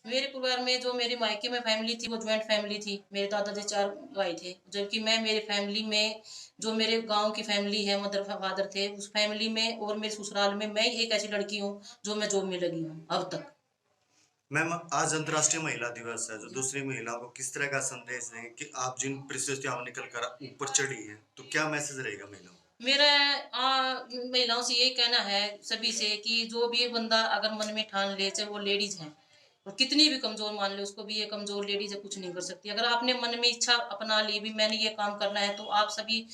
मेरे परिवार में जो मेरे मायके में फैमिली थी वो ज्वाइंट फैमिली थी। मेरे दादाजी 4 भाई थे, जबकि मैं मेरे फैमिली में जो मेरे गाँव की फैमिली है, मदर फादर थे, उस फैमिली में और मेरे ससुराल में मैं ही एक ऐसी लड़की हूँ जो मैं जॉब में लगी हूँ अब तक। मैम, आज अंतर्राष्ट्रीय महिला दिवस है, जो जी। दूसरी महिलाओं को किस तरह का संदेश दें कि आप जिन परिस्थितियों में निकल कर ऊपर चढ़ी हैं, तो क्या मैसेज रहेगा महिलाओं को? मेरा महिलाओं से यही कहना है सभी से कि जो भी बंदा अगर मन में ठान ले, चाहे वो लेडीज है और कितनी भी कमजोर मान ले उसको भी, ये कमजोर लेडीज है कुछ नहीं कर सकती। अगर आपने मन में इच्छा अपना ली भी मैंने ये काम करना है, तो आप सभी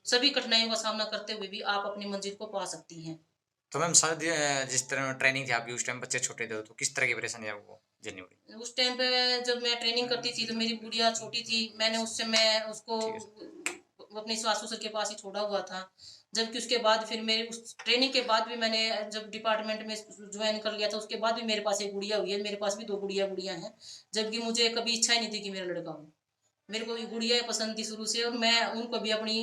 सभी कठिनाइयों का सामना करते हुए भी आप अपनी मंजिल को पा सकती हैं। तो मैम शायद जिस तरह ट्रेनिंग थी आपकी उस टाइम बच्चे छोटे थे, तो किस तरह की परेशानी आपको झेलनी पड़ी? उस टाइम पे जब मैं ट्रेनिंग करती थी तो मेरी गुड़िया छोटी थी। मैंने उससे मैं उसको ठीक है सर। अपने सास-ससुर के पास ही छोड़ा हुआ था। जबकि उसके बाद फिर मेरे उस ट्रेनिंग के बाद भी मैंने जब डिपार्टमेंट में जॉइन कर लिया था, उसके बाद भी मेरे पास एक गुड़िया हुई है। मेरे पास भी 2 गुड़िया हैं। जबकि मुझे कभी इच्छा ही नहीं थी कि मेरा लड़का हो। मेरे को ये गुड़िया पसंद थी शुरू से और मैं उनको भी अपनी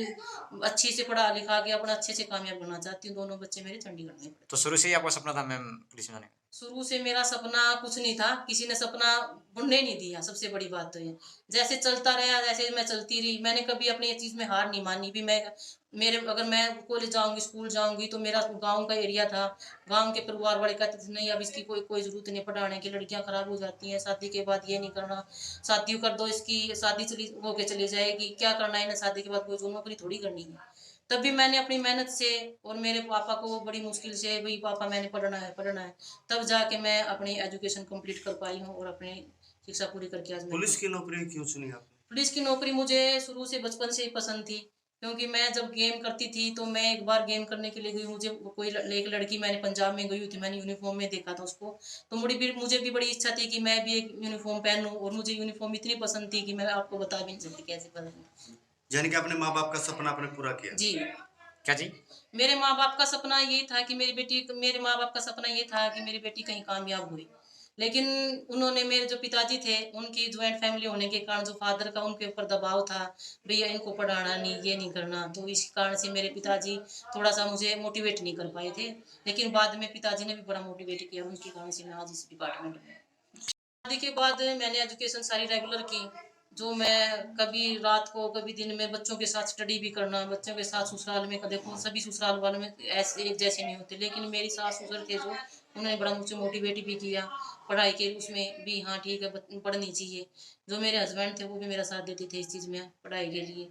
अच्छी से पढ़ा लिखा के अपना अच्छे से कामयाब बनना चाहती हूँ। दोनों बच्चे मेरे चंडीगढ़ में पढ़े। तो शुरू से ही आपका सपना था मैम पुलिस में जाने का? शुरू से मेरा सपना कुछ नहीं था, किसी ने सपना बुनने नहीं दिया, सबसे बड़ी बात तो ये। जैसे चलता रहा, जैसे मैं चलती रही, मैंने कभी अपनी ये चीज़ में हार नहीं मानी भी। मेरे अगर मैं कॉलेज जाऊँगी, स्कूल जाऊँगी तो मेरा गाँव का एरिया था। गाँव के परिवार वाले कहते थे नहीं अब इसकी कोई कोई ज़रूरत नहीं पढ़ाने की, लड़कियाँ खराब हो जाती हैं, शादी के बाद ये नहीं करना, शादी कर दो इसकी, शादी चली होके चली जाएगी, क्या करना है इन्हें शादी के बाद, कोई नौकरी थोड़ी करनी है। तब भी मैंने अपनी मेहनत से और मेरे पापा को बड़ी मुश्किल से भई पापा मैंने पढ़ना है, तब जाके मैं अपनी एजुकेशन कंप्लीट कर पाई हूँ और अपनी शिक्षा पूरी करके आज मेरे पुलिस पास। की नौकरी क्यों चुनी आपने? पुलिस की नौकरी मुझे शुरू से बचपन से ही पसंद थी, क्योंकि मैं जब गेम करती थी तो मैं एक बार गेम करने के लिए गई, मुझे एक लड़की मैंने पंजाब में गई हुई थी, मैंने यूनिफ़ॉर्म में देखा था उसको, तो मुझे भी बड़ी इच्छा थी कि मैं भी एक यूनिफ़ॉर्म पहनूँ और मुझे यूनिफ़ॉर्म इतनी पसंद थी कि मैं आपको बता भी नहीं सकती कैसे पसंद। यानी कि अपने माँ-बाप का सपना आपने पूरा किया। जी। क्या जी? मेरे माँ-बाप का सपना यही था कि मेरे माँ-बाप का सपना ये था कि मेरी बेटी कहीं कामयाब हुई। लेकिन उन्होंने मेरे जो पिताजी थे, उनकी जॉइंट फैमिली होने के कारण जो फादर का उनके ऊपर दबाव था, भैया इनको पढ़ाना नहीं, ये नहीं करना, तो इस कारण से मेरे पिताजी थोड़ा-सा मुझे मोटिवेट नहीं कर पाए थे। लेकिन बाद में पिताजी ने भी बड़ा मोटिवेट किया, उनके कारण से मैं आज इस डिपार्टमेंट में। शादी के बाद मैंने एजुकेशन सारी रेगुलर की। जो मैं कभी रात को, कभी दिन में बच्चों के साथ स्टडी भी करना, बच्चों के साथ ससुराल में देखो सभी ससुराल वालों में ऐसे एक जैसे नहीं होते, लेकिन मेरी सास-ससुर थे जो, उन्होंने बड़ा मुझे मोटिवेट भी किया, पढ़ाई के उसमें भी हाँ ठीक है पढ़नी चाहिए। जो मेरे हस्बैंड थे वो भी मेरा साथ देते थे इस चीज़ में पढ़ाई के लिए।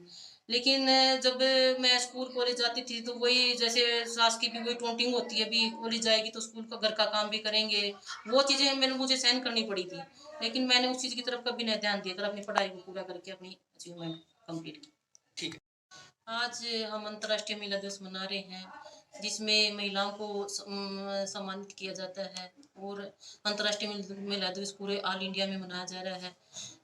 लेकिन जब मैं स्कूल कॉलेज जाती थी तो वही जैसे सास की भी वही टोंटिंग होती है, अभी कॉलेज जाएगी तो स्कूल का घर का काम भी करेंगे, वो चीज़ें मुझे सहन करनी पड़ी थी। लेकिन मैंने उस चीज़ की तरफ कभी नहीं ध्यान दिया, कर अपनी पढ़ाई को पूरा करके अपनी अचीवमेंट कंप्लीट की। ठीक है। आज हम अंतर्राष्ट्रीय महिला दिवस मना रहे हैं, जिसमें महिलाओं को सम्मानित किया जाता है और अंतर्राष्ट्रीय महिला दिवस पूरे ऑल इंडिया में मनाया जा रहा है।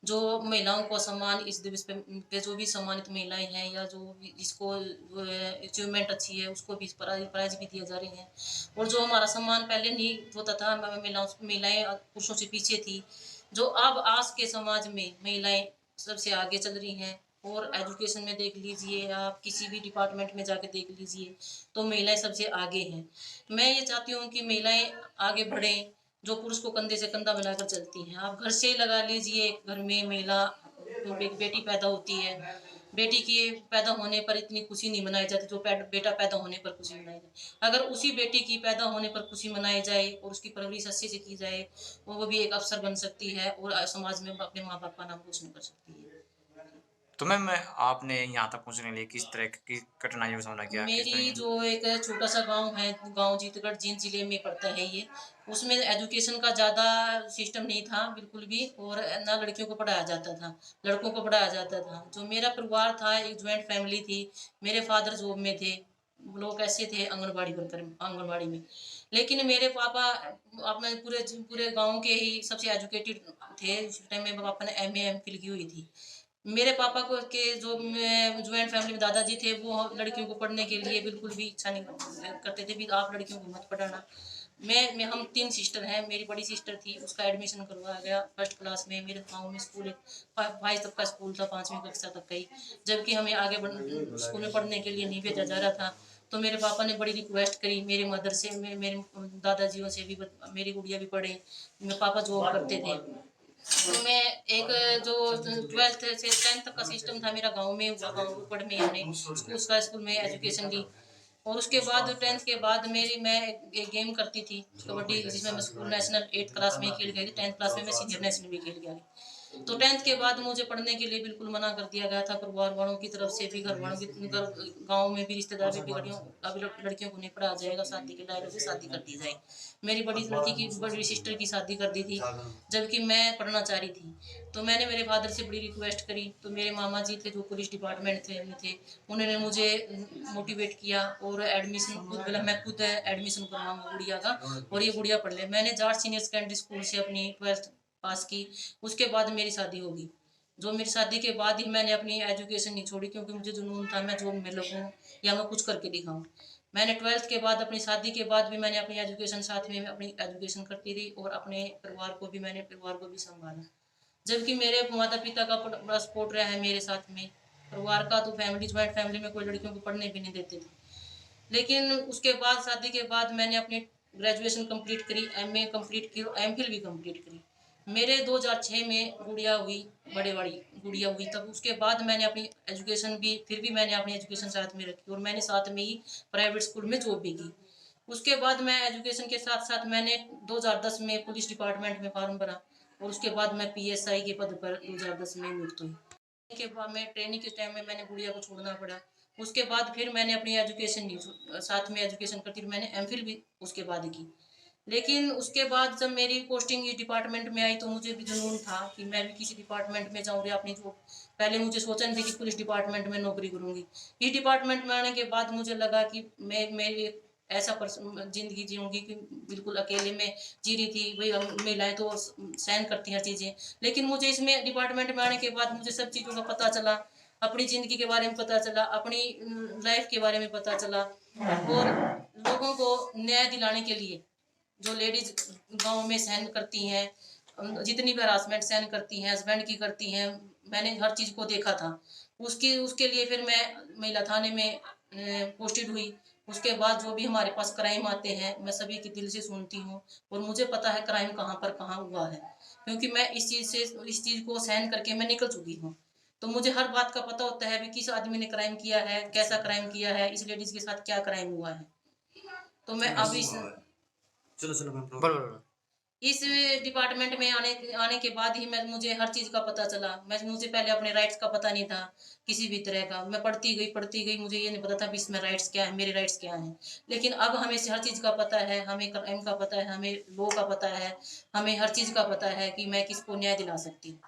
जो महिलाओं को सम्मान इस दिवस पे जो भी सम्मानित महिलाएं हैं या जो भी जिसको अचीवमेंट अच्छी है उसको भी प्राइज भी दिए जा रहे हैं। और जो हमारा सम्मान पहले नहीं होता था, महिलाएं पुरुषों से पीछे थी, जो अब आज के समाज में महिलाएं सबसे आगे चल रही हैं। और एजुकेशन में देख लीजिए, आप किसी भी डिपार्टमेंट में जाके देख लीजिए, तो महिलाएं सबसे आगे हैं। मैं ये चाहती हूँ कि महिलाएं आगे बढ़ें, जो पुरुष को कंधे से कंधा मिलाकर चलती हैं। आप घर से ही लगा लीजिए, घर में महिला तो एक बेटी पैदा होती है, बेटी के पैदा होने पर इतनी खुशी नहीं मनाई जाती जो बेटा पैदा होने पर खुशी मनाई जाती। अगर उसी बेटी की पैदा होने पर खुशी मनाई जाए और उसकी परवरिश अच्छे से की जाए, वो भी एक अफसर बन सकती है और समाज में अपने माँ बाप का नाम रोशन कर सकती है। तो मैम आपने यहाँ तक पहुँचने के लिए किस तरह की कठिनाइयों का सामना किया? किस तरह मेरी की जो एक छोटा-सा गाँव है, गाँव जीतगढ़ जींद ज़िले में पड़ता है ये, उसमें एजुकेशन का ज़्यादा सिस्टम नहीं था बिल्कुल भी, और ना लड़कियों को पढ़ाया जाता था, लड़कों को पढ़ाया जाता था। जो मेरा परिवार था एक जॉइंट फैमिली थी, मेरे फादर जॉब में थे, लोग ऐसे थे आंगनबाड़ी वर्कर आंगनबाड़ी में। लेकिन मेरे पापा अपने पूरे गाँव के ही सबसे एजुकेटेड थे, उस टाइम मेरे पापा ने एमए, एमफिल की हुई थी। मेरे पापा को के जो जॉइंट फैमिली में दादाजी थे वो लड़कियों को पढ़ने के लिए बिल्कुल भी इच्छा नहीं करते थे भी आप लड़कियों को मत पढ़ाना। मैं हम 3 सिस्टर हैं, मेरी बड़ी सिस्टर थी उसका एडमिशन करवाया गया फर्स्ट क्लास में। मेरे गाँव में स्कूल 5 तक का स्कूल था, 5वीं कक्षा तक का ही। जबकि हमें आगे स्कूल में पढ़ने के लिए नहीं भेजा जा रहा था। तो मेरे पापा ने बड़ी रिक्वेस्ट करी, मेरे मदर से, मेरे दादाजियों से भी, मेरी गुड़िया भी पढ़े, मेरे पापा जॉब करते थे। तो मैं एक जो 12th से 10th तक का सिस्टम था मेरा गांव में हुआ, गांव रोपड़ में हमने स्कूल में एजुकेशन ली। और उसके बाद 10th के बाद मैं एक गेम करती थी कबड्डी, जिसमें मैं स्कूल नेशनल 8th क्लास में खेल गई थी, 10th क्लास में मैं सीनियर नेशनल भी खेल गया। तो 10th के बाद मुझे पढ़ने के लिए बिल्कुल मना कर दिया गया था, परिवार वालों की तरफ से भी, घर वालों की, गाँव में भी रिश्तेदार भी, अभी लड़कियों को नहीं पढ़ा जाएगा, शादी के डायरे से शादी कर दी जाए। मेरी बड़ी सिस्टर की शादी कर दी थी, जबकि मैं पढ़ना चाह रही थी। तो मैंने मेरे फादर से बड़ी रिक्वेस्ट करी, तो मेरे मामा जी थे जो पुलिस डिपार्टमेंट थे, उन्होंने मुझे मोटिवेट किया और एडमिशन बोला मैं खुद एडमिशन करवाऊंगा गुड़िया का, और ये गुड़िया पढ़ ले। मैंने जाट सीनियर सेकेंडरी स्कूल से अपनी 12th पास की। उसके बाद मेरी शादी होगी। जो मेरी शादी के बाद ही मैंने अपनी एजुकेशन नहीं छोड़ी, क्योंकि मुझे जुनून था मैं जॉब में लगूँ या मैं कुछ करके दिखाऊं। मैंने 12th के बाद, अपनी शादी के बाद भी मैंने अपनी एजुकेशन साथ में अपनी एजुकेशन करती रही, और अपने परिवार को भी संभाला। जबकि मेरे माता पिता का बड़ा सपोर्ट रहा है मेरे साथ में। परिवार का तो जॉइंट फैमिली में कोई लड़कियों को पढ़ने भी नहीं देते थे। लेकिन उसके बाद, शादी के बाद, मैंने अपनी ग्रेजुएशन कंप्लीट करी, एमए कंप्लीट की और एमफिल भी कंप्लीट करी। मेरे 2006 में गुड़िया हुई, बड़े बड़ी गुड़िया हुई। तब उसके बाद मैंने अपनी एजुकेशन भी, फिर भी मैंने अपनी एजुकेशन साथ में रखी, और मैंने साथ में ही प्राइवेट स्कूल में जॉब भी की। उसके बाद मैं एजुकेशन के साथ साथ मैंने 2010 में पुलिस डिपार्टमेंट में फॉर्म भरा, और उसके बाद मैं पीएसआई के पद पर 2010 में नियुक्त हुई। के बाद मैं ट्रेनिंग के टाइम में मैंने गुड़िया को छोड़ना पड़ा। उसके बाद फिर मैंने अपनी एजुकेशन ली, साथ में एजुकेशन करती रही। मैंने एमफिल भी उसके बाद की। लेकिन उसके बाद जब मेरी पोस्टिंग इस डिपार्टमेंट में आई, तो मुझे भी जुनून था कि मैं भी किसी डिपार्टमेंट में जाऊँ, अपनी जो पहले मुझे सोचा नहीं था कि पुलिस डिपार्टमेंट में नौकरी करूँगी। इस डिपार्टमेंट में आने के बाद मुझे लगा कि मैं ऐसा जिंदगी जीऊँगी कि बिल्कुल अकेले में जी रही थी। वही महिलाएं तो सहन करती हैं चीज़ें, लेकिन मुझे इसमें डिपार्टमेंट में आने के बाद मुझे सब चीज़ों का पता चला, अपनी ज़िंदगी के बारे में पता चला, अपनी लाइफ के बारे में पता चला। और लोगों को न्याय दिलाने के लिए, जो लेडीज गांव में सहन करती हैं, जितनी भी हरासमेंट सहन करती हैं, हस्बैंड की करती हैं, मैंने हर चीज़ को देखा था। उसके लिए फिर मैं महिला थाने में पोस्टेड हुई। उसके बाद जो भी हमारे पास क्राइम आते हैं, मैं सभी की दिल से सुनती हूँ, और मुझे पता है क्राइम कहाँ पर कहाँ हुआ है, क्योंकि मैं इस चीज़ को सहन करके मैं निकल चुकी हूँ। तो मुझे हर बात का पता होता है भी किस आदमी ने क्राइम किया है, कैसा क्राइम किया है, इस लेडीज के साथ क्या क्राइम हुआ है। तो मैं अब चलो चलो मैं बोलो बोलो। इस डिपार्टमेंट में आने के बाद ही मुझे हर चीज़ का पता चला। मुझे पहले अपने राइट्स का पता नहीं था किसी भी तरह का। मैं पढ़ती गई, मुझे ये नहीं पता था कि इसमें राइट्स क्या है, मेरे राइट्स क्या हैं। लेकिन अब हमें से हर चीज़ का पता है, हमें क्राइम का पता है, हमें लॉ का पता है, हमें हर चीज़ का पता है कि मैं किसको न्याय दिला सकती हूँ।